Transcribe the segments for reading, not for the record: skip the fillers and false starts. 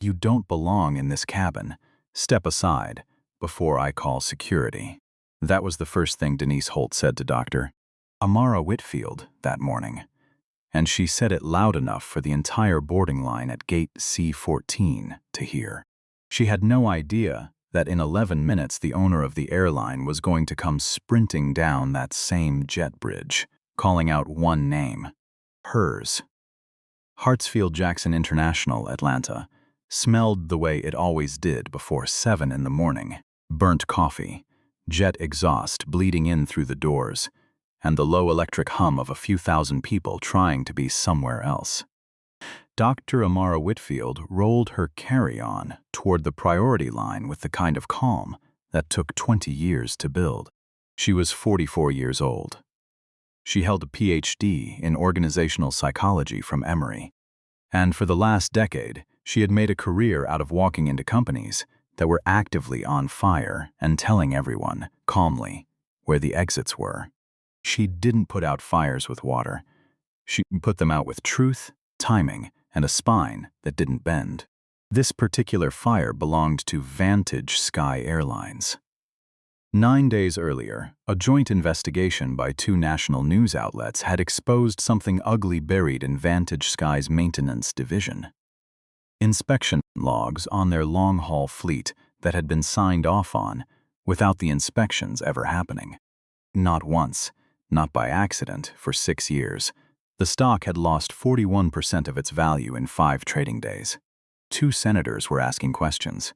"You don't belong in this cabin. Step aside before I call security." That was the first thing Denise Holt said to Dr. Amara Whitfield that morning, and she said it loud enough for the entire boarding line at gate C14 to hear. She had no idea that in 11 minutes the owner of the airline was going to come sprinting down that same jet bridge, calling out one name: hers. Hartsfield-Jackson International, Atlanta, smelled the way it always did before 7 in the morning. Burnt coffee, jet exhaust bleeding in through the doors, and the low electric hum of a few thousand people trying to be somewhere else. Dr. Amara Whitfield rolled her carry-on toward the priority line with the kind of calm that took 20 years to build. She was 44 years old. She held a PhD in organizational psychology from Emory, and for the last decade, she had made a career out of walking into companies that were actively on fire and telling everyone, calmly, where the exits were. She didn't put out fires with water. She put them out with truth, timing, and a spine that didn't bend. This particular fire belonged to Vantage Sky Airlines. 9 days earlier, a joint investigation by 2 national news outlets had exposed something ugly buried in Vantage Sky's maintenance division. Inspection logs on their long-haul fleet that had been signed off on without the inspections ever happening. Not once, not by accident, for 6 years, the stock had lost 41% of its value in 5 trading days. 2 senators were asking questions.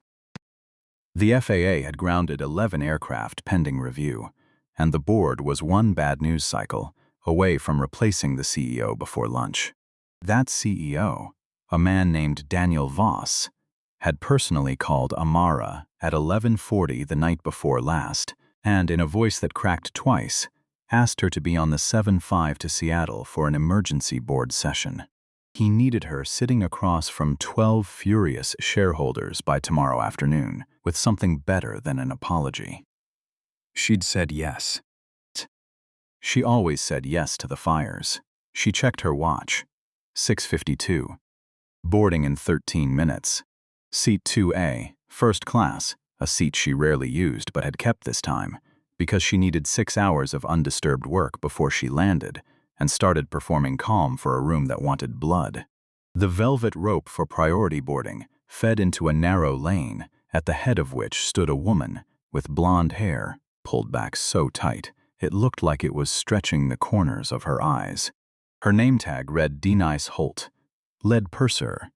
The FAA had grounded 11 aircraft pending review, and the board was one bad news cycle away from replacing the CEO before lunch. That CEO, a man named Daniel Voss, had personally called Amara at 11:40 the night before last, and in a voice that cracked twice, asked her to be on the 7-5 to Seattle for an emergency board session. He needed her sitting across from 12 furious shareholders by tomorrow afternoon with something better than an apology. She'd said yes. She always said yes to the fires. She checked her watch. 6:52. Boarding in 13 minutes. Seat 2A, first class, a seat she rarely used but had kept this time, because she needed 6 hours of undisturbed work before she landed and started performing calm for a room that wanted blood. The velvet rope for priority boarding fed into a narrow lane, at the head of which stood a woman with blonde hair pulled back so tight it looked like it was stretching the corners of her eyes. Her name tag read Denise Holt, lead purser,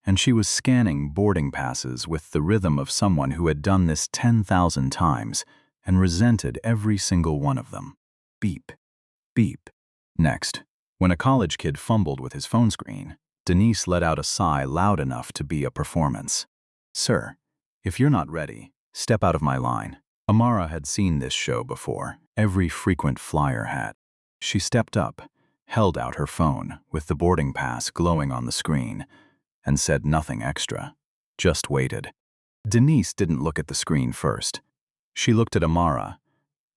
and she was scanning boarding passes with the rhythm of someone who had done this 10,000 times and resented every single one of them. Beep, beep. Next, when a college kid fumbled with his phone screen, Denise let out a sigh loud enough to be a performance. "Sir, if you're not ready, step out of my line." Amara had seen this show before. Every frequent flyer had. She stepped up, held out her phone with the boarding pass glowing on the screen, and said nothing extra, just waited. Denise didn't look at the screen first. She looked at Amara,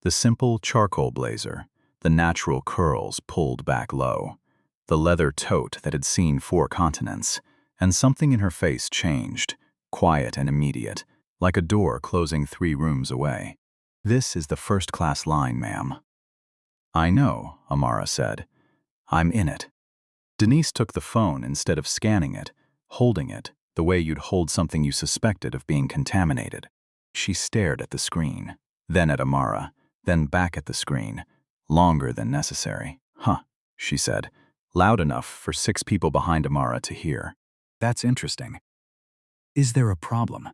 the simple charcoal blazer, the natural curls pulled back low, the leather tote that had seen 4 continents, and something in her face changed, quiet and immediate, like a door closing 3 rooms away. "This is the first-class line, ma'am." "I know," Amara said. "I'm in it." Denise took the phone instead of scanning it, holding it the way you'd hold something you suspected of being contaminated. She stared at the screen, then at Amara, then back at the screen, longer than necessary. "Huh," she said, loud enough for 6 people behind Amara to hear. "That's interesting. Is there a problem?"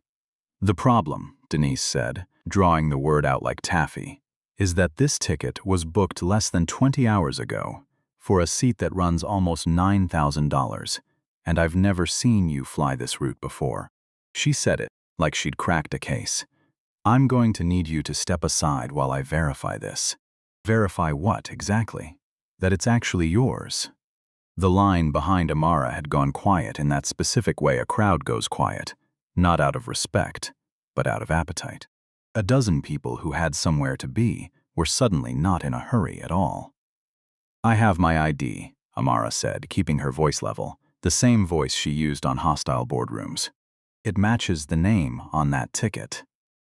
"The problem," Denise said, drawing the word out like taffy, "is that this ticket was booked less than 20 hours ago for a seat that runs almost $9,000, and I've never seen you fly this route before." She said it like she'd cracked a case. "I'm going to need you to step aside while I verify this." "Verify what, exactly?" "That it's actually yours." The line behind Amara had gone quiet in that specific way a crowd goes quiet, not out of respect, but out of appetite. A dozen people who had somewhere to be were suddenly not in a hurry at all. "I have my ID," Amara said, keeping her voice level, the same voice she used on hostile boardrooms. It matches the name on that ticket.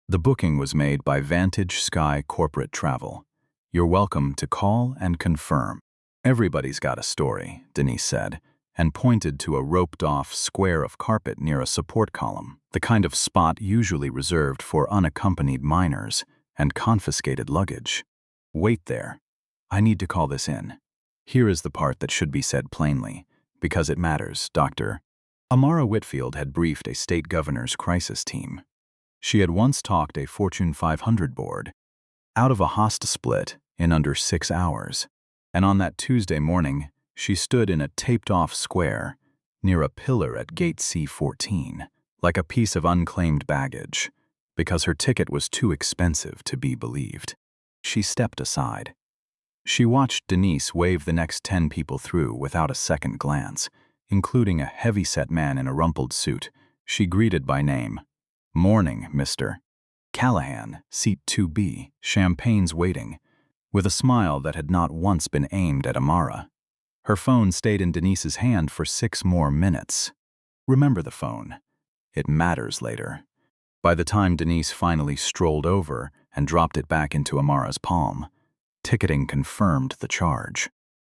The booking was made by Vantage Sky Corporate Travel. You're welcome to call and confirm. Everybody's got a story, Denise said, and pointed to a roped-off square of carpet near a support column, the kind of spot usually reserved for unaccompanied minors and confiscated luggage. Wait there. I need to call this in. Here is the part that should be said plainly, because it matters, Dr. Amara Whitfield had briefed a state governor's crisis team. She had once talked a Fortune 500 board out of a hosta split in under 6 hours, and on that Tuesday morning, she stood in a taped-off square near a pillar at Gate C14, like a piece of unclaimed baggage, because her ticket was too expensive to be believed. She stepped aside. She watched Denise wave the next 10 people through without a second glance, including a heavy-set man in a rumpled suit she greeted by name. "Morning, Mr. Callahan, seat 2B, champagne's waiting," with a smile that had not once been aimed at Amara. Her phone stayed in Denise's hand for 6 more minutes. Remember the phone. It matters later. By the time Denise finally strolled over and dropped it back into Amara's palm, ticketing confirmed the charge.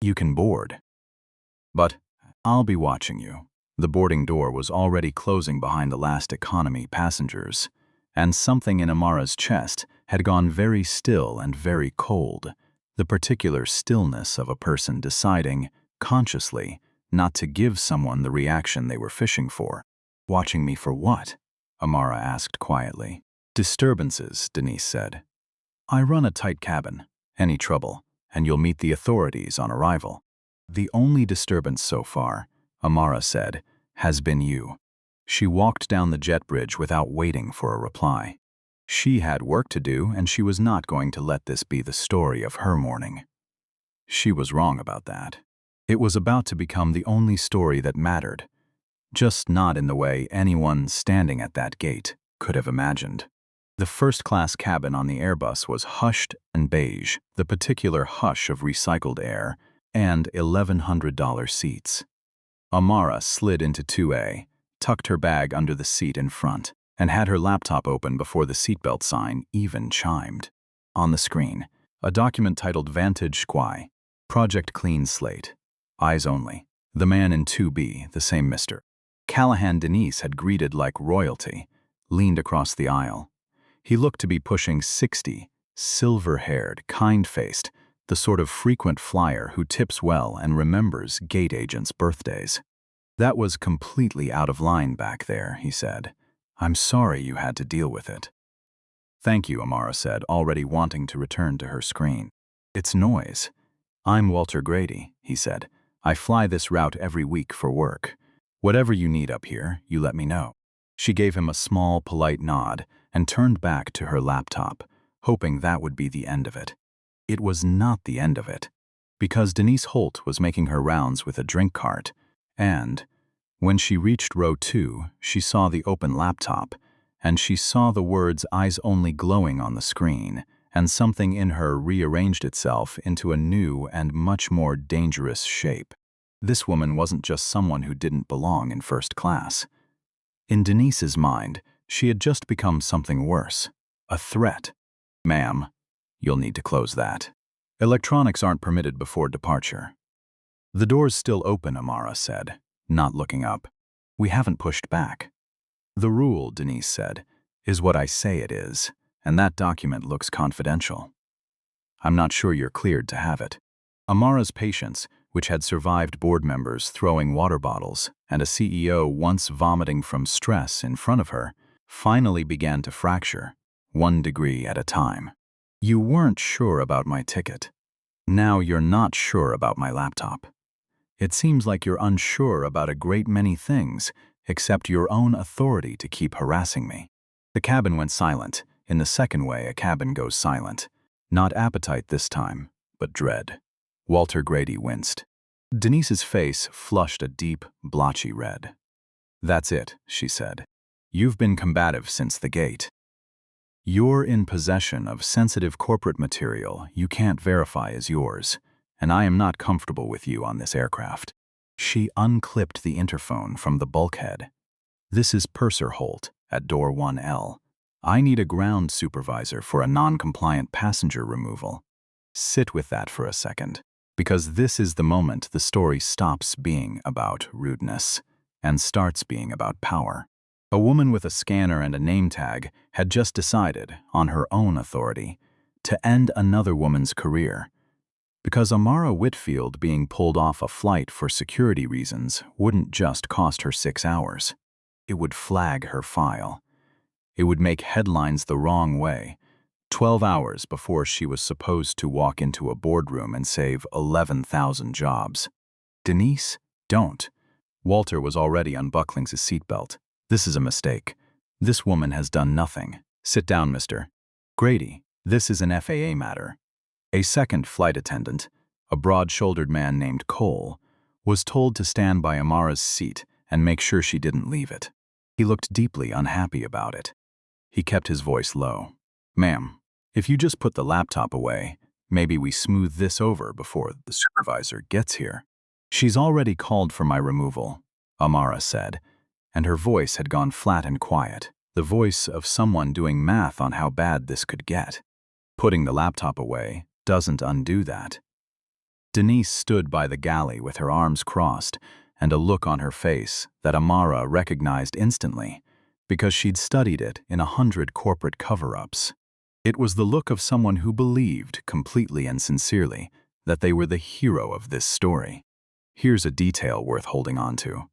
"You can board. But I'll be watching you." The boarding door was already closing behind the last economy passengers, and something in Amara's chest had gone very still and very cold, the particular stillness of a person deciding, consciously, not to give someone the reaction they were fishing for. "Watching me for what?" Amara asked quietly. "Disturbances," Denise said. "I run a tight cabin. Any trouble, and you'll meet the authorities on arrival." "The only disturbance so far," Amara said, "has been you." She walked down the jet bridge without waiting for a reply. She had work to do, and she was not going to let this be the story of her morning. She was wrong about that. It was about to become the only story that mattered, just not in the way anyone standing at that gate could have imagined. The first-class cabin on the Airbus was hushed and beige, the particular hush of recycled air, and $1,100 seats. Amara slid into 2A, tucked her bag under the seat in front, and had her laptop open before the seatbelt sign even chimed. On the screen, a document titled Vantage Sky, Project Clean Slate, Eyes Only. The man in 2B, the same Mr. Callahan Denise had greeted like royalty, leaned across the aisle. He looked to be pushing 60, silver-haired, kind-faced, the sort of frequent flyer who tips well and remembers gate agents' birthdays. "That was completely out of line back there," he said. "I'm sorry you had to deal with it." "Thank you," Amara said, already wanting to return to her screen. "It's noise." "I'm Walter Grady," he said. "I fly this route every week for work. Whatever you need up here, you let me know." She gave him a small, polite nod and turned back to her laptop, hoping that would be the end of it. It was not the end of it, because Denise Holt was making her rounds with a drink cart, and when she reached row 2, she saw the open laptop, and she saw the words "Eyes Only" glowing on the screen, and something in her rearranged itself into a new and much more dangerous shape. This woman wasn't just someone who didn't belong in first class. In Denise's mind, she had just become something worse, a threat. "Ma'am, you'll need to close that. Electronics aren't permitted before departure." "The door's still open," Amara said, not looking up. "We haven't pushed back." "The rule," Denise said, "is what I say it is, and that document looks confidential. I'm not sure you're cleared to have it." Amara's patience, which had survived board members throwing water bottles and a CEO once vomiting from stress in front of her, finally began to fracture, 1 degree at a time. "You weren't sure about my ticket. Now you're not sure about my laptop. It seems like you're unsure about a great many things, except your own authority to keep harassing me." The cabin went silent, in the second way a cabin goes silent. Not appetite this time, but dread. Walter Grady winced. Denise's face flushed a deep, blotchy red. "That's it," she said. "You've been combative since the gate. You're in possession of sensitive corporate material you can't verify as yours, and I am not comfortable with you on this aircraft." She unclipped the interphone from the bulkhead. "This is Purser Holt at door 1L. I need a ground supervisor for a non-compliant passenger removal." Sit with that for a second, because this is the moment the story stops being about rudeness and starts being about power. A woman with a scanner and a name tag had just decided, on her own authority, to end another woman's career. Because Amara Whitfield being pulled off a flight for security reasons wouldn't just cost her 6 hours. It would flag her file. It would make headlines the wrong way. 12 hours before she was supposed to walk into a boardroom and save 11,000 jobs. "Denise, don't." Walter was already unbuckling his seatbelt. "This is a mistake. This woman has done nothing. Sit down, mister." "Grady, this is an FAA matter." A second flight attendant, a broad-shouldered man named Cole, was told to stand by Amara's seat and make sure she didn't leave it. He looked deeply unhappy about it. He kept his voice low. "Ma'am, if you just put the laptop away, maybe we smooth this over before the supervisor gets here." "She's already called for my removal," Amara said, and her voice had gone flat and quiet, the voice of someone doing math on how bad this could get. Putting the laptop away doesn't undo that. Denise stood by the galley with her arms crossed and a look on her face that Amara recognized instantly, because she'd studied it in 100 corporate cover-ups. It was the look of someone who believed, completely and sincerely, that they were the hero of this story. Here's a detail worth holding on to.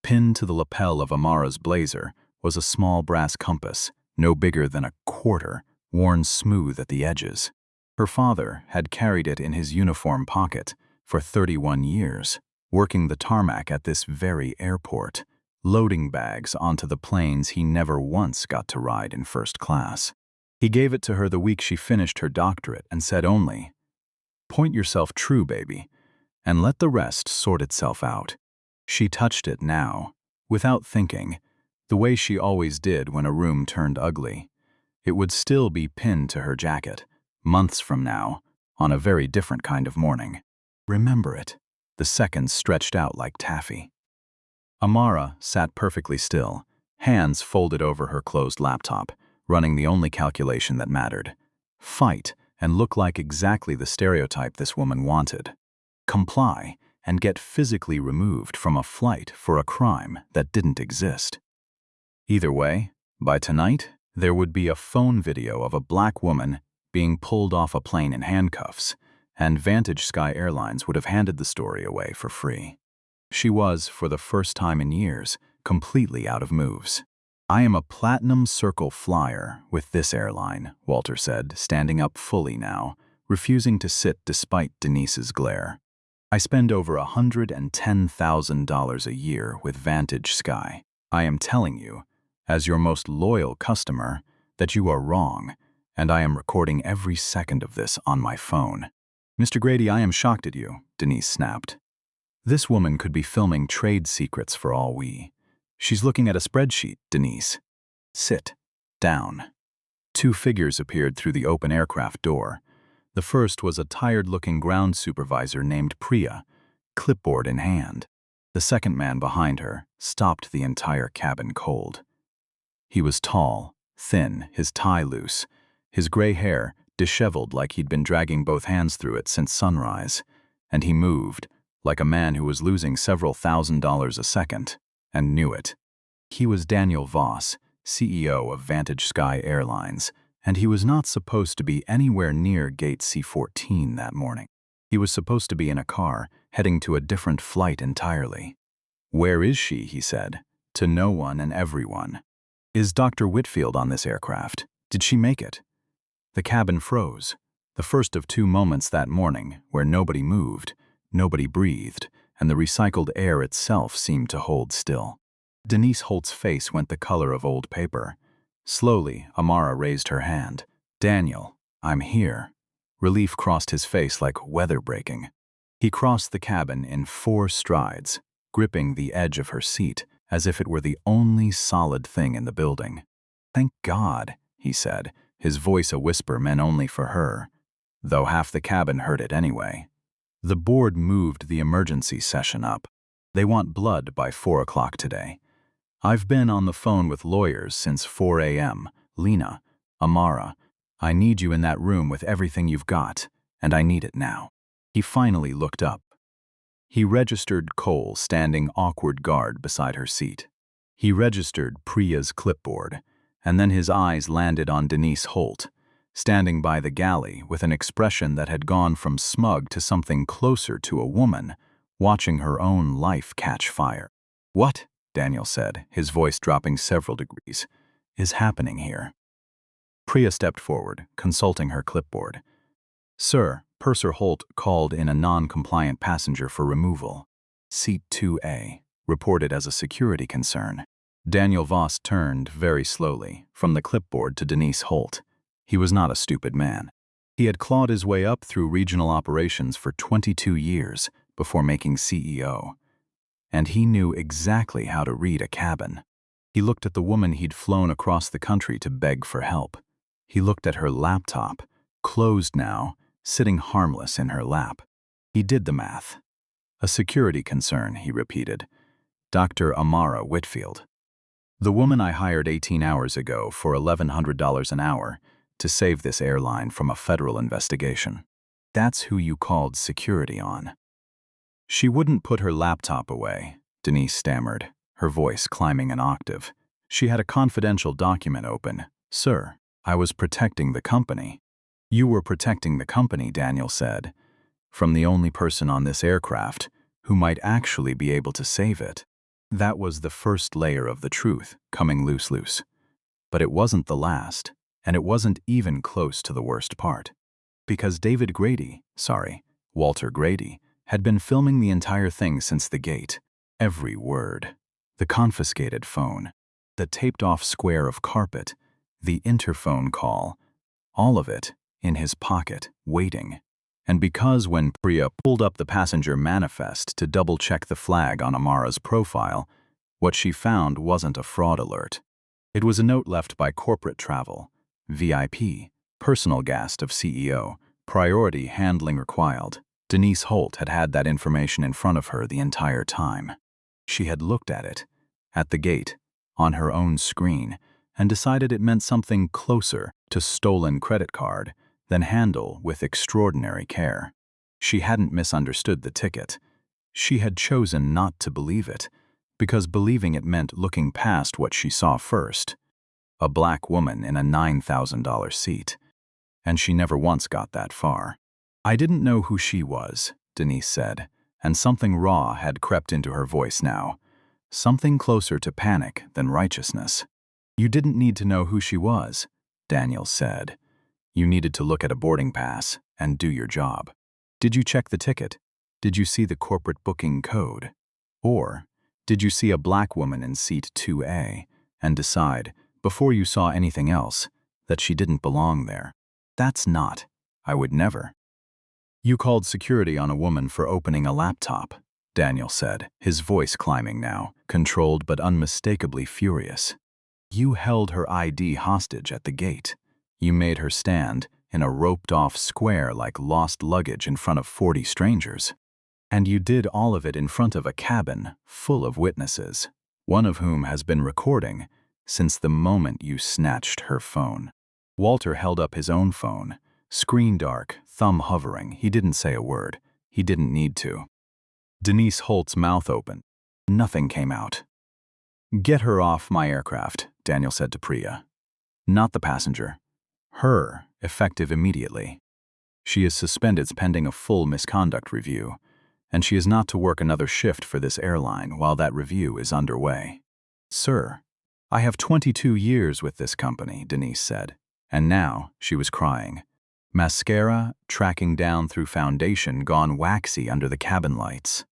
Pinned to the lapel of Amara's blazer was a small brass compass, no bigger than a quarter, worn smooth at the edges. Her father had carried it in his uniform pocket for 31 years, working the tarmac at this very airport, loading bags onto the planes he never once got to ride in first class. He gave it to her the week she finished her doctorate and said only, "Point yourself true, baby, and let the rest sort itself out." She touched it now, without thinking, the way she always did when a room turned ugly. It would still be pinned to her jacket, months from now, on a very different kind of morning. Remember it. The seconds stretched out like taffy. Amara sat perfectly still, hands folded over her closed laptop, running the only calculation that mattered. Fight and look like exactly the stereotype this woman wanted. Comply and get physically removed from a flight for a crime that didn't exist. Either way, by tonight, there would be a phone video of a black woman being pulled off a plane in handcuffs, and Vantage Sky Airlines would have handed the story away for free. She was, for the first time in years, completely out of moves. "I am a Platinum Circle flyer with this airline," Walter said, standing up fully now, refusing to sit despite Denise's glare. "I spend over $110,000 a year with Vantage Sky. I am telling you, as your most loyal customer, that you are wrong, and I am recording every second of this on my phone." "Mr. Grady, I am shocked at you," Denise snapped. "This woman could be filming trade secrets for all we. She's looking at a spreadsheet, Denise. Sit down." Two figures appeared through the open aircraft door. The first was a tired-looking ground supervisor named Priya, clipboard in hand. The second man behind her stopped the entire cabin cold. He was tall, thin, his tie loose, his gray hair disheveled like he'd been dragging both hands through it since sunrise, and he moved like a man who was losing several $1,000s a second, and knew it. He was Daniel Voss, CEO of Vantage Sky Airlines, and he was not supposed to be anywhere near Gate C-14 that morning. He was supposed to be in a car, heading to a different flight entirely. "Where is she?" he said, to no one and everyone. "Is Dr. Whitfield on this aircraft? Did she make it?" The cabin froze, the first of 2 moments that morning where nobody moved, nobody breathed, and the recycled air itself seemed to hold still. Denise Holt's face went the color of old paper. Slowly, Amara raised her hand. "Daniel, I'm here." Relief crossed his face like weather breaking. He crossed the cabin in 4 strides, gripping the edge of her seat as if it were the only solid thing in the building. "Thank God," he said, his voice a whisper meant only for her, though half the cabin heard it anyway. The board moved the emergency session up. They want blood by 4 o'clock today. I've been on the phone with lawyers since 4 a.m. Lena, Amara, I need you in that room with everything you've got, and I need it now. He finally looked up. He registered Cole standing awkward guard beside her seat. He registered Priya's clipboard, and then his eyes landed on Denise Holt, standing by the galley with an expression that had gone from smug to something closer to a woman, watching her own life catch fire. "What," Daniel said, his voice dropping several degrees, "is happening here?" Priya stepped forward, consulting her clipboard. "Sir, Purser Holt called in a non-compliant passenger for removal. Seat 2A, reported as a security concern." Daniel Voss turned, very slowly, from the clipboard to Denise Holt. He was not a stupid man. He had clawed his way up through regional operations for 22 years before making CEO. And he knew exactly how to read a cabin. He looked at the woman he'd flown across the country to beg for help. He looked at her laptop, closed now, sitting harmless in her lap. He did the math. "A security concern," he repeated. "Dr. Amara Whitfield. The woman I hired 18 hours ago for $1,100 an hour to save this airline from a federal investigation. That's who you called security on." "She wouldn't put her laptop away," Denise stammered, her voice climbing an octave. "She had a confidential document open. Sir, I was protecting the company." "You were protecting the company," Daniel said, "from the only person on this aircraft who might actually be able to save it." That was the first layer of the truth, coming loose. But it wasn't the last, and it wasn't even close to the worst part. Because Walter Grady, had been filming the entire thing since the gate. Every word. The confiscated phone, the taped-off square of carpet, the interphone call, all of it in his pocket, waiting. And because when Priya pulled up the passenger manifest to double-check the flag on Amara's profile, what she found wasn't a fraud alert. It was a note left by corporate travel, VIP, personal guest of CEO, priority handling required. Denise Holt had had that information in front of her the entire time. She had looked at it, at the gate, on her own screen, and decided it meant something closer to stolen credit card than handle with extraordinary care. She hadn't misunderstood the ticket. She had chosen not to believe it, because believing it meant looking past what she saw first. A black woman in a $9,000 seat. And she never once got that far. "I didn't know who she was," Denise said, and something raw had crept into her voice now. Something closer to panic than righteousness. "You didn't need to know who she was," Daniel said. "You needed to look at a boarding pass and do your job. Did you check the ticket? Did you see the corporate booking code? Or did you see a black woman in seat 2A and decide, before you saw anything else, that she didn't belong there? That's not. I would never." "You called security on a woman for opening a laptop," Daniel said, his voice climbing now, controlled but unmistakably furious. "You held her ID hostage at the gate. You made her stand in a roped-off square like lost luggage in front of 40 strangers. And you did all of it in front of a cabin full of witnesses, one of whom has been recording since the moment you snatched her phone." Walter held up his own phone, screen dark, thumb hovering. He didn't say a word. He didn't need to. Denise Holt's mouth opened. Nothing came out. "Get her off my aircraft," Daniel said to Priya. "Not the passenger. Her, effective immediately. She is suspended pending a full misconduct review, and she is not to work another shift for this airline while that review is underway." "Sir, I have 22 years with this company," Denise said, and now she was crying. Mascara tracking down through foundation gone waxy under the cabin lights.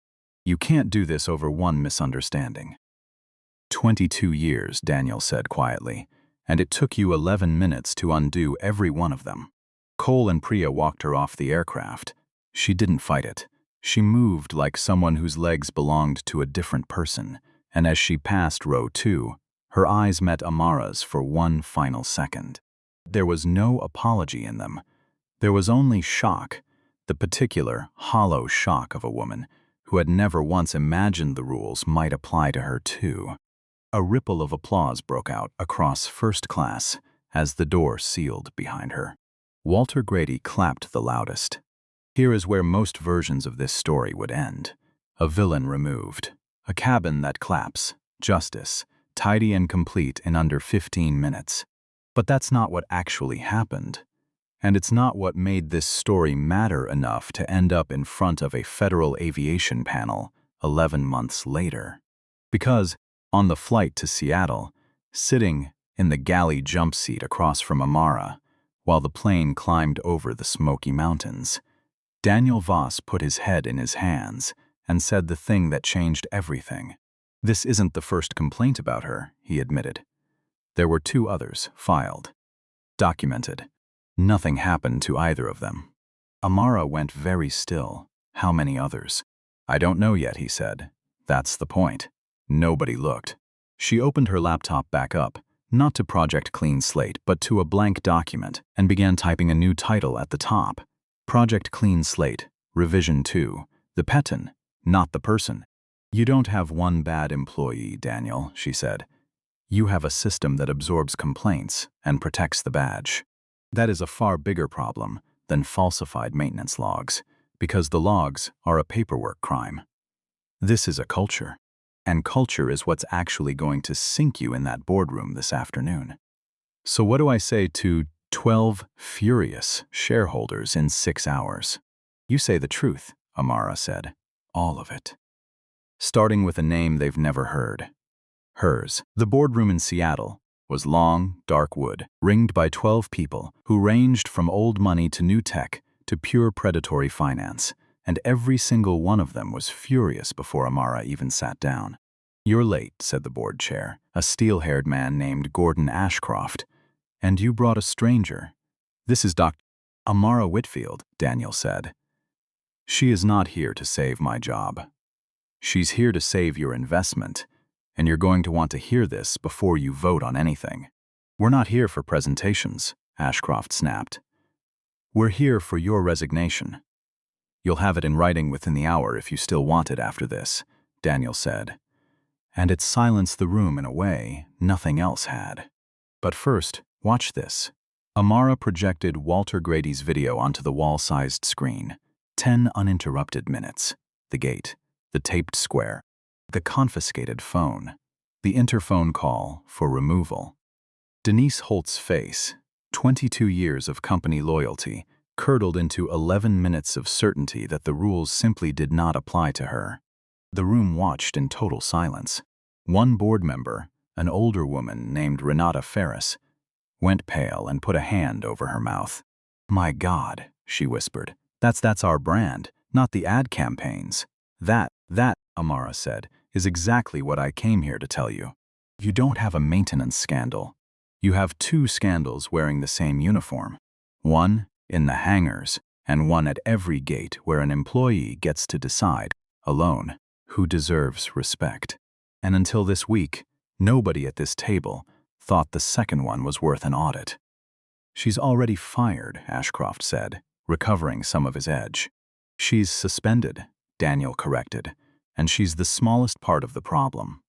"You can't do this over one misunderstanding." 22 years, Daniel said quietly, and it took you 11 minutes to undo every one of them. Cole and Priya walked her off the aircraft. She didn't fight it. She moved like someone whose legs belonged to a different person, and as she passed row 2, her eyes met Amara's for one final second. There was no apology in them. There was only shock, the particular, hollow shock of a woman who had never once imagined the rules might apply to her too. A ripple of applause broke out across first class as the door sealed behind her. Walter Grady clapped the loudest. Here is where most versions of this story would end. A villain removed. A cabin that claps. Justice. Tidy and complete in under 15 minutes. But that's not what actually happened. And it's not what made this story matter enough to end up in front of a federal aviation panel 11 months later. Because, on the flight to Seattle, sitting in the galley jump seat across from Amara, while the plane climbed over the Smoky Mountains, Daniel Voss put his head in his hands and said the thing that changed everything. This isn't the first complaint about her, he admitted. There were 2 others filed. Documented. Nothing happened to either of them. Amara went very still. How many others? I don't know yet, he said. That's the point. Nobody looked. She opened her laptop back up, not to Project Clean Slate, but to a blank document, and began typing a new title at the top. Project Clean Slate, Revision 2, the Peton, not the person. You don't have one bad employee, Daniel, she said. You have a system that absorbs complaints and protects the badge. That is a far bigger problem than falsified maintenance logs, because the logs are a paperwork crime. This is a culture, and culture is what's actually going to sink you in that boardroom this afternoon. So what do I say to 12 furious shareholders in 6 hours? You say the truth, Amara said. All of it. Starting with a name they've never heard. Hers. The boardroom in Seattle was long, dark wood, ringed by 12 people who ranged from old money to new tech to pure predatory finance, and every single one of them was furious before Amara even sat down. You're late, said the board chair, a steel-haired man named Gordon Ashcroft. And you brought a stranger. This is Dr. Amara Whitfield, Daniel said. She is not here to save my job. She's here to save your investment, and you're going to want to hear this before you vote on anything. We're not here for presentations, Ashcroft snapped. We're here for your resignation. You'll have it in writing within the hour if you still want it after this, Daniel said. And it silenced the room in a way nothing else had. But first, watch this. Amara projected Walter Grady's video onto the wall-sized screen. 10 uninterrupted minutes. The gate. The taped square, the confiscated phone, the interphone call for removal. Denise Holt's face, 22 years of company loyalty, curdled into 11 minutes of certainty that the rules simply did not apply to her. The room watched in total silence. One board member, an older woman named Renata Ferris, went pale and put a hand over her mouth. My God, she whispered, that's our brand, not the ad campaigns. That, Amara said, is exactly what I came here to tell you. You don't have a maintenance scandal. You have 2 scandals wearing the same uniform. One in the hangars, and one at every gate where an employee gets to decide, alone, who deserves respect. And until this week, nobody at this table thought the second one was worth an audit. She's already fired, Ashcroft said, recovering some of his edge. She's suspended, Daniel corrected, and she's the smallest part of the problem.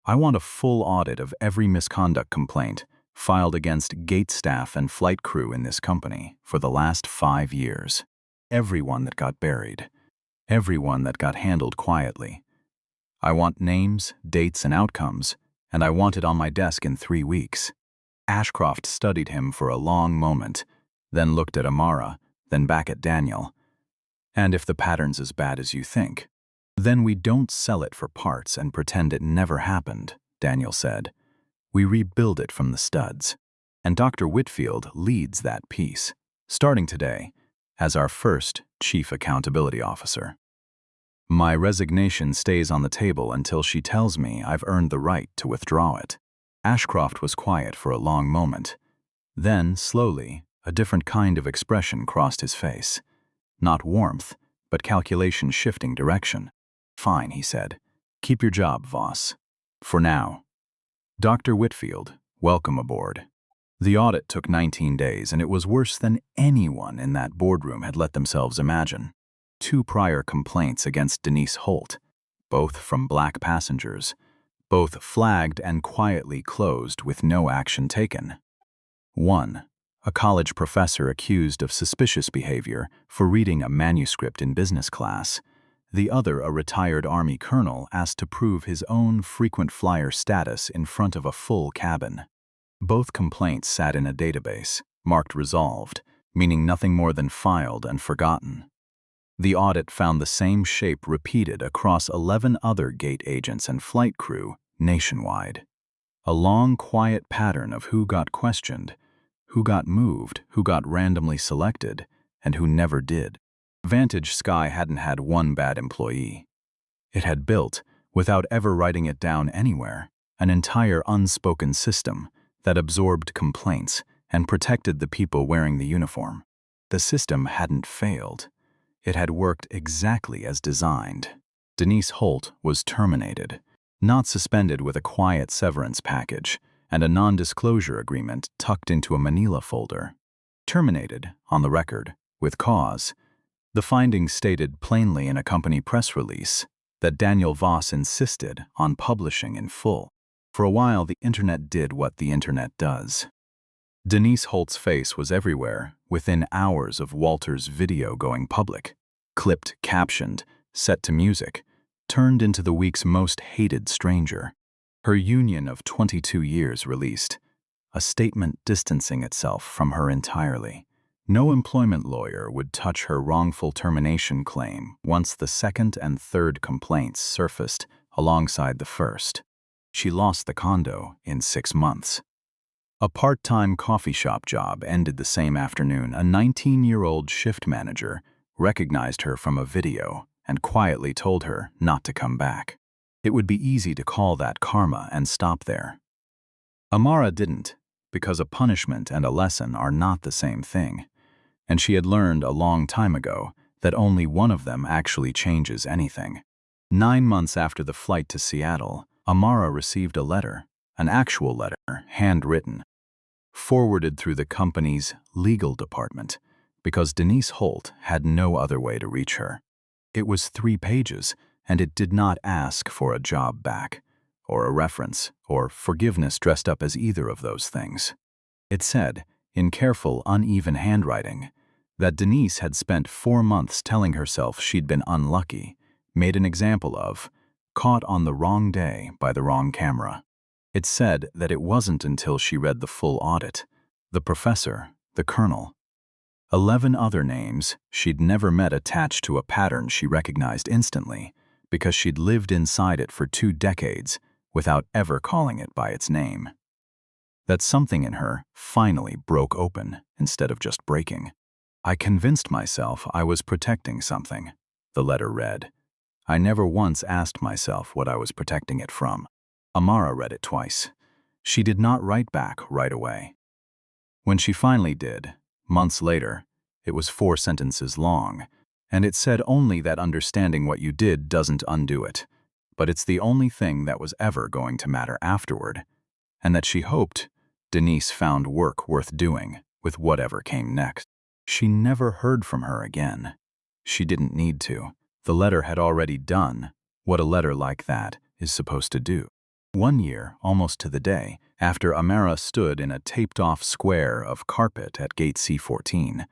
I want a full audit of every misconduct complaint filed against gate staff and flight crew in this company for the last 5 years. Everyone that got buried. Everyone that got handled quietly. I want names, dates, and outcomes, and I want it on my desk in 3 weeks. Ashcroft studied him for a long moment, then looked at Amara, then back at Daniel. And if the pattern's as bad as you think, then we don't sell it for parts and pretend it never happened, Daniel said. We rebuild it from the studs. And Dr. Whitfield leads that piece, starting today, as our first Chief Accountability Officer. My resignation stays on the table until she tells me I've earned the right to withdraw it. Ashcroft was quiet for a long moment. Then, slowly, a different kind of expression crossed his face. Not warmth, but calculation shifting direction. Fine, he said. Keep your job, Voss. For now. Dr. Whitfield, welcome aboard. The audit took 19 days, and it was worse than anyone in that boardroom had let themselves imagine. 2 prior complaints against Denise Holt, both from black passengers, both flagged and quietly closed with no action taken. 1. A college professor accused of suspicious behavior for reading a manuscript in business class. The other, a retired Army colonel, asked to prove his own frequent flyer status in front of a full cabin. Both complaints sat in a database, marked resolved, meaning nothing more than filed and forgotten. The audit found the same shape repeated across 11 other gate agents and flight crew nationwide. A long, quiet pattern of who got questioned, who got moved, who got randomly selected, and who never did. Vantage Sky hadn't had one bad employee. It had built, without ever writing it down anywhere, an entire unspoken system that absorbed complaints and protected the people wearing the uniform. The system hadn't failed. It had worked exactly as designed. Denise Holt was terminated, not suspended with a quiet severance package and a non-disclosure agreement tucked into a manila folder. Terminated, on the record, with cause. The findings stated plainly in a company press release that Daniel Voss insisted on publishing in full. For a while, the internet did what the internet does. Denise Holt's face was everywhere within hours of Walter's video going public. Clipped, captioned, set to music, turned into the week's most hated stranger. Her union of 22 years released, a statement distancing itself from her entirely. No employment lawyer would touch her wrongful termination claim once the second and third complaints surfaced alongside the first. She lost the condo in 6 months. A part-time coffee shop job ended the same afternoon. A 19-year-old shift manager recognized her from a video and quietly told her not to come back. It would be easy to call that karma and stop there. Amara didn't, because a punishment and a lesson are not the same thing, and she had learned a long time ago that only one of them actually changes anything. 9 months after the flight to Seattle, Amara received a letter, an actual letter, handwritten, forwarded through the company's legal department, because Denise Holt had no other way to reach her. It was 3 pages, and it did not ask for a job back, or a reference, or forgiveness dressed up as either of those things. It said, in careful, uneven handwriting, that Denise had spent 4 months telling herself she'd been unlucky, made an example of, caught on the wrong day by the wrong camera. It said that it wasn't until she read the full audit, the professor, the colonel, 11 other names she'd never met attached to a pattern she recognized instantly because she'd lived inside it for 2 decades without ever calling it by its name. That something in her finally broke open instead of just breaking. I convinced myself I was protecting something, the letter read. I never once asked myself what I was protecting it from. Amara read it twice. She did not write back right away. When she finally did, months later, it was 4 sentences long, and it said only that understanding what you did doesn't undo it, but it's the only thing that was ever going to matter afterward, and that she hoped Denise found work worth doing with whatever came next. She never heard from her again. She didn't need to. The letter had already done what a letter like that is supposed to do. 1 year, almost to the day, after Amara stood in a taped-off square of carpet at Gate C-14,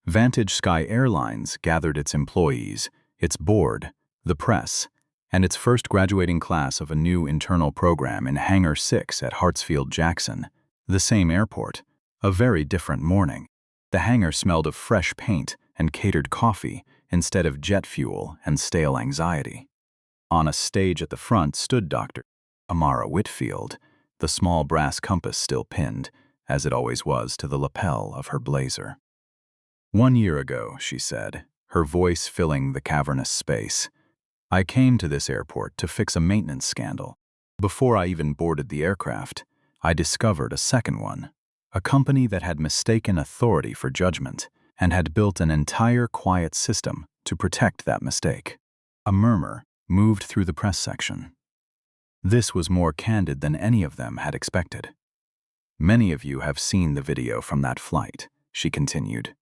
Vantage Sky Airlines gathered its employees, its board, the press, and its first graduating class of a new internal program in Hangar 6 at Hartsfield-Jackson, the same airport, a very different morning. The hangar smelled of fresh paint and catered coffee instead of jet fuel and stale anxiety. On a stage at the front stood Dr. Amara Whitfield, the small brass compass still pinned, as it always was, to the lapel of her blazer. 1 year ago, she said, her voice filling the cavernous space, I came to this airport to fix a maintenance scandal. Before I even boarded the aircraft, I discovered a second one, a company that had mistaken authority for judgment and had built an entire quiet system to protect that mistake. A murmur moved through the press section. This was more candid than any of them had expected. Many of you have seen the video from that flight, she continued.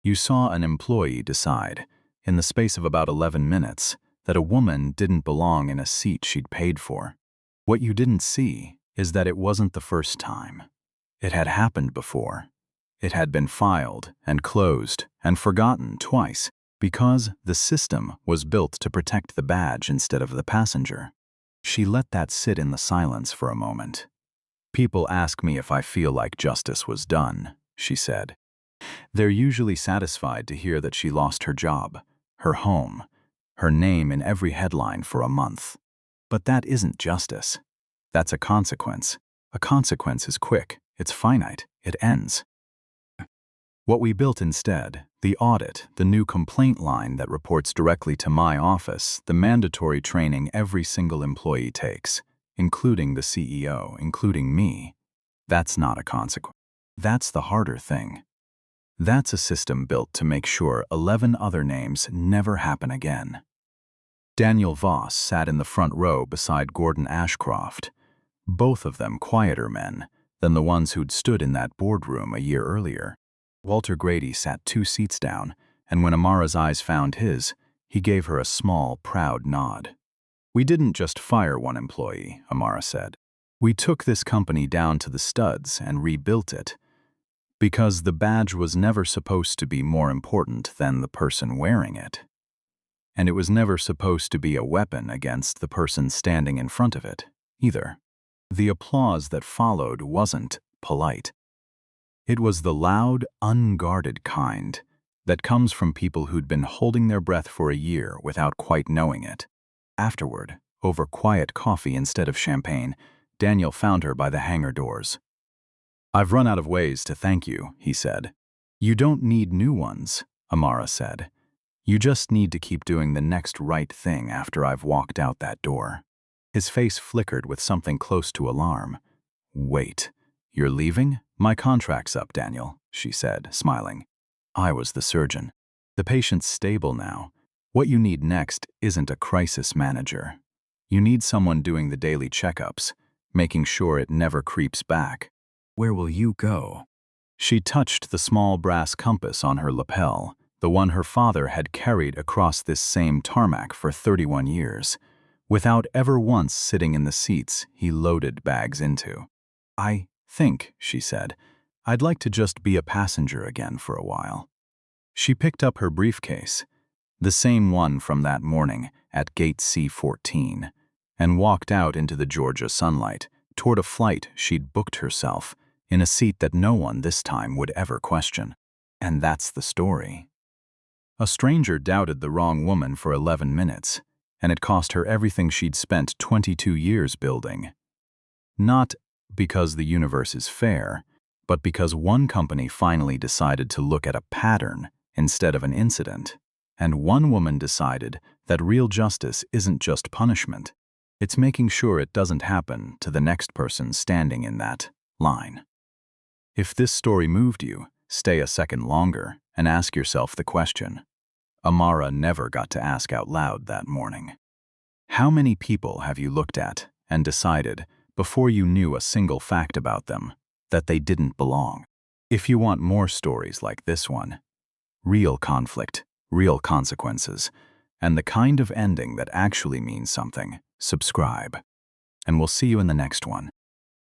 You saw an employee decide, in the space of about 11 minutes, that a woman didn't belong in a seat she'd paid for. What you didn't see is that it wasn't the first time. It had happened before. It had been filed and closed and forgotten twice because the system was built to protect the badge instead of the passenger. She let that sit in the silence for a moment. People ask me if I feel like justice was done, she said. They're usually satisfied to hear that she lost her job, her home, her name in every headline for a month. But that isn't justice. That's a consequence. A consequence is quick, it's finite, it ends. What we built instead, the audit, the new complaint line that reports directly to my office, the mandatory training every single employee takes, including the CEO, including me, that's not a consequence. That's the harder thing. That's a system built to make sure 11 other names never happen again. Daniel Voss sat in the front row beside Gordon Ashcroft, both of them quieter men than the ones who'd stood in that boardroom a year earlier. Walter Grady sat 2 seats down, and when Amara's eyes found his, he gave her a small, proud nod. We didn't just fire one employee, Amara said. We took this company down to the studs and rebuilt it. Because the badge was never supposed to be more important than the person wearing it. And it was never supposed to be a weapon against the person standing in front of it, either. The applause that followed wasn't polite. It was the loud, unguarded kind that comes from people who'd been holding their breath for a year without quite knowing it. Afterward, over quiet coffee instead of champagne, Daniel found her by the hangar doors. I've run out of ways to thank you, he said. You don't need new ones, Amara said. You just need to keep doing the next right thing after I've walked out that door. His face flickered with something close to alarm. Wait, you're leaving? My contract's up, Daniel, she said, smiling. I was the surgeon. The patient's stable now. What you need next isn't a crisis manager. You need someone doing the daily checkups, making sure it never creeps back. Where will you go? She touched the small brass compass on her lapel, the one her father had carried across this same tarmac for 31 years, without ever once sitting in the seats he loaded bags into. I think, she said, I'd like to just be a passenger again for a while. She picked up her briefcase, the same one from that morning at gate C14, and walked out into the Georgia sunlight toward a flight she'd booked herself in a seat that no one this time would ever question. And that's the story. A stranger doubted the wrong woman for 11 minutes, and it cost her everything she'd spent 22 years building. Not because the universe is fair, but because one company finally decided to look at a pattern instead of an incident, and one woman decided that real justice isn't just punishment, it's making sure it doesn't happen to the next person standing in that line. If this story moved you, stay a second longer and ask yourself the question Amara never got to ask out loud that morning. How many people have you looked at and decided, before you knew a single fact about them, that they didn't belong? If you want more stories like this one, real conflict, real consequences, and the kind of ending that actually means something, subscribe. And we'll see you in the next one.